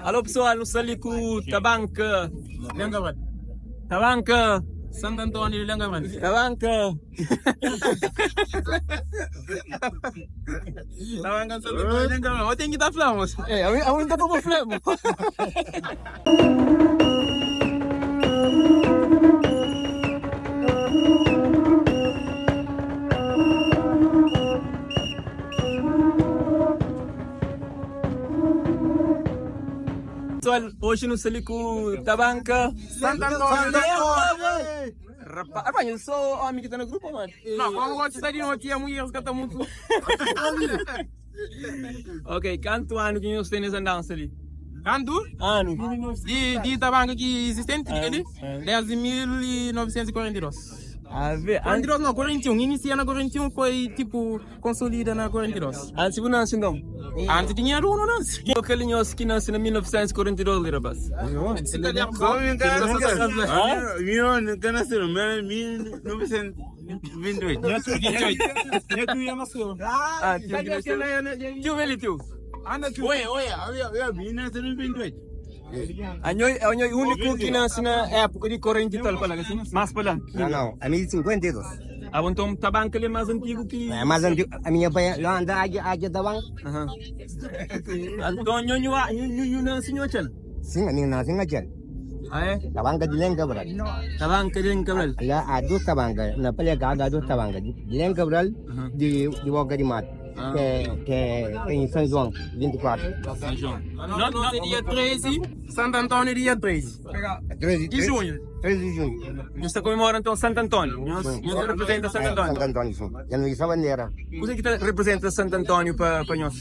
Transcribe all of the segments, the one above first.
Alô pessoal, não sei com Tabanca. Lengaman. Tabanca. Santo Antônio Lengaman. Tabanca. Tabanca Santo Antônio Lengaman. Eu tenho que dar flamos. É, eu ainda tô com flamo. Pessoal, hoje não sei com Tabanca. Santo Antônio. Rapaz, eu sou amigo que tá no grupo, mano. Não, como você de não tinha mulheres que estão muito. Ok, quanto ano que nós temos essa dança ali? Quanto? Ano. De Tabanca que existente, ali? Desde 1942. A ver, 42 não, 41. Inicia na 41 foi tipo consolida na 42. antes do nasce então. Antes tinha Runo, não? O que linhos que nasce em 1942, rapaz. Tio Veli, tio. Anyo o único que nasce na época de 40 e tal, para assim, mais para lá. Não, a minha 52. Ah, então Tabanca ele é mais antigo que. É mais antigo, a minha pai lá anda águia da banca. Aham. Então nyo nasce nyo chan. Sim, a minha nasce na Jan. Ah é? Da banca de Len Cabral. Tabanca din Cabral. Lá há duas tabangas, na palha há duas tabangas. De Len Cabral, de Boca de Mato, que é em São João, 24. São João. Não, dia 13. Santo Antônio, dia 13. 13 De junho. 13 de junho. Nós está comemorando então Santo Antônio. Nós representa Santo Antônio. Santo Antônio, sim. Já não existe a bandeira. O que representa Santo Antônio para nós?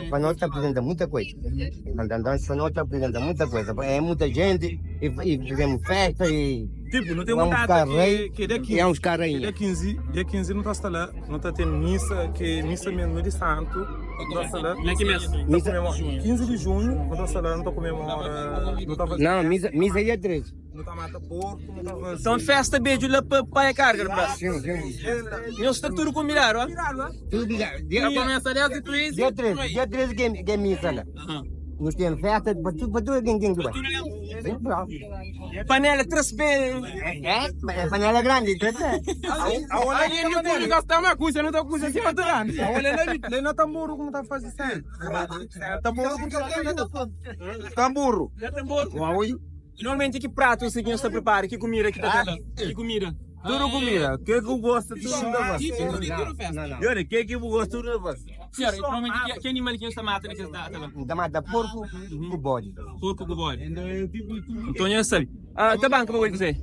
Para nós apresenta muita coisa. Santo Antônio para nós apresenta muita coisa. É muita gente, e fizemos festa, e Tipo, não tem vamos uma ficar data rei, que é dia 15. e é uns carrinhos. Dia 15 não está lá, não está tendo missa, que é missa mesmo de santo. Não está lá. Aqui mesmo. Missa, 15 de junho, não está lá, não está comemorando. Não está fazendo. não, missa é dia 13. Não está matando porco, não está fazendo. Então festa beijo lá para a carga, rapaz. Sim, sim. Nós está tudo combinado, ó. Tudo já. Já começa dia 13. Dia 13 que é missa lá. Nós temos festa para tudo quem vai. Panela 3B. É panela grande, A olha ali não tem gastar uma coisa, não está coisa assim maturando. A olha ali não está burro como está fazendo sempre. Está burro como está fazendo. Está burro. Normalmente que prato você que está prepara? Que comida que está tendo? Que comida? Tudo comida. O que eu gosto de tudo da voz? Olha, que eu gosto da voz? Senhora, normalmente que animal que está matando que está tendo? Da mata porco com bode. Porco com bode. Então já sabe. Tá bom, como vai dizer?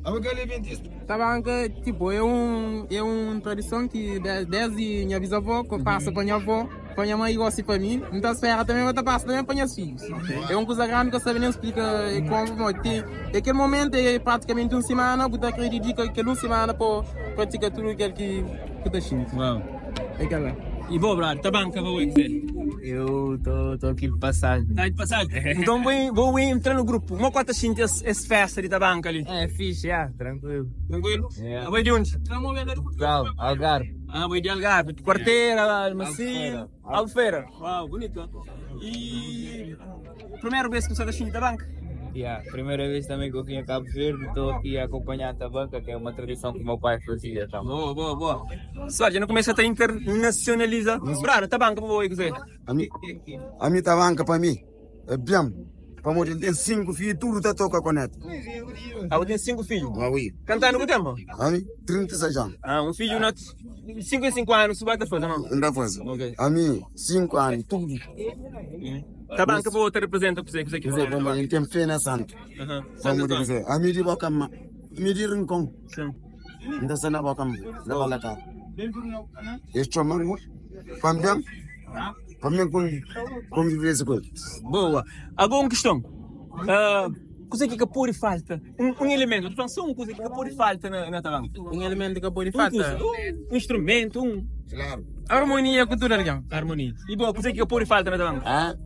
Tabanca, tipo, é uma tradição que desde minha bisavó, que passa para minha avó, para minha mãe gosta para mim, então se ferra também vai passar também para meus filhos. É uma coisa grande que eu sabia nem explicar como tem. Naquele momento é praticamente uma semana, você acredita que é uma semana para praticar tudo aquilo que está chindo. Uau. É aquela. E vou, brother, tá bom, que eu vou dizer? Eu tô aqui de passagem. Tá de passagem? Então vou entrar no grupo. Uma quantas gente essa festa de Tabanca ali? É fixe, tranquilo. Tranquilo? É. Vai de onde? Tchau, Algarve. Vai de Algarve. Quarteira, Almacina, Albufeira. Uau, bonito. E primeira vez que você está de Tabanca? Primeira vez também que eu vim a Cabo Verde, estou aqui a acompanhar a Tabanca, que é uma tradição que o meu pai fazia. Então. Boa. Só, já não começa a internacionalizar. Brother, Tabanca, vou dizer. A minha tabanca para mim é bem. Para morrer, tem 5 filhos, tudo está toca com neto. Eu tenho 5 filhos. Ah, oui. Cantando com tempo? A mim, 36 anos. Um filho, 5 em 5 anos, vai estar fazendo, não? Ainda faz. Ok. A mim, 5 anos, tudo. Tabanca, vou te representar para você Quer dizer, quando a gente tem fé na santo. Vamos dizer, a mim de boca, a mim de rincão. Sim. Ainda está na boca, na bola cá. Este homem, para mim, com viver essa coisa. Boa. Agora uma questão. Coisa que pode falta? Um elemento. Tu só uma coisa que pode falta na Tabanca. Um elemento que pode falta. Um instrumento, Claro. Harmonia cultural, harmonia. E boa, coisa que pode falta na Tabanca?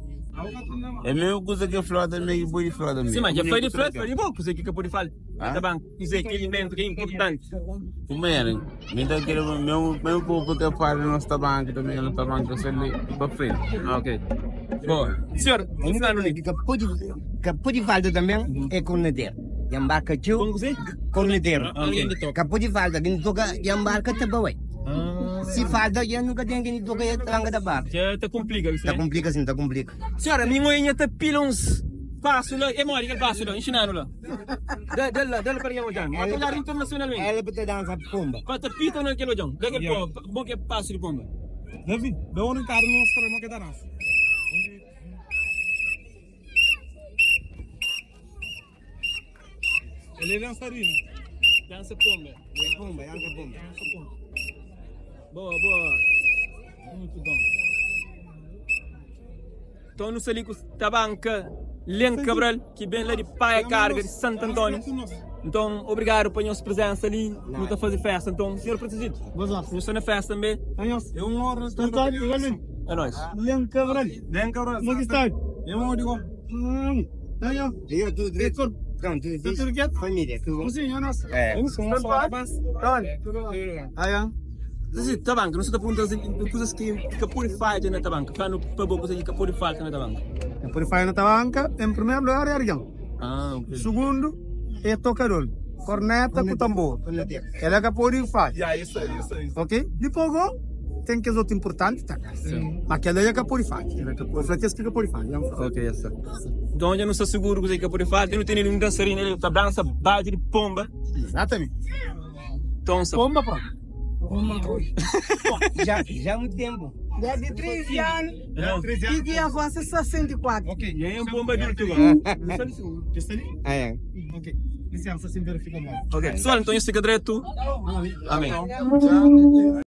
É a mesma coisa que a flor também, que boi de flor também. Sim, mas já foi de frente, foi de boa, você que pode falar. Ah? Tá bom, isso é aquele elemento que é importante. Como era? Então, mesmo povo que faz no nosso tabanco também, no tabanco, você lê para frente. Ah, ok. Boa. Senhor, A única coisa que pode falta também é corneteiro. E embarca tio, como você? corneteiro. Ok. Que pode falta, que toca e embarca também. Se falta, eu nunca tenho que tocar a tranga da barra. Já te complica, isso, Tá né? complica sim, tá complica. Senhora, minha te pila uns passos lá, é mori que passo lá, ensinando lá. Dela para eu já. Mas lá internacionalmente. Ela pode dançar pomba. Para te pita não aquele jão. Daquele bom que passo de bomba. Davi, da onde tá no nosso problema que dá nós? Ele é dançarino. Dança pomba. Pomba, dança pomba. Boa, boa. Muito bom. Então, no Salico Tabanca, Len Cabral, que vem lá de Paia Carga, de Santo Antônio. Então, obrigado por nossa presença ali, não está fazer festa. Então, senhor Presidente, não está na festa também. É um hora, igualmente. É nóis. Leão Cabral. Leão Cabral. Como é que está? Eu digo. Eu tudo. Pronto, tudo quieto? família, tudo. Sim, é nosso. É. Aí, Presidente, Tabanca, não se está perguntando coisas que purifica na Tabanca. Fala para boa coisa que purifica na Tabanca. a purifier na tabanca, em primeiro lugar é argão. Ah, ok. Segundo é tocador. Corneta com tambor. Ela é que purifier. Isso aí. Ok? Depois tem que os outros importantes, tá? Mas aquela é que purifier. O flatês que purifier. Ok, yes, sir. Então, eu não sou seguro que pode fazer, não tem nenhum dançarino, ele está dança base de pomba. Exatamente. Então, Pomba, pronto. Já há muito tempo. Desde 13 anos. E que avança 64. Ok. E aí é um pomba de Portugal. Está ali? É. Ok. Licença, sem verificar mais. Ok, pessoal, então isso fica direto. Amém.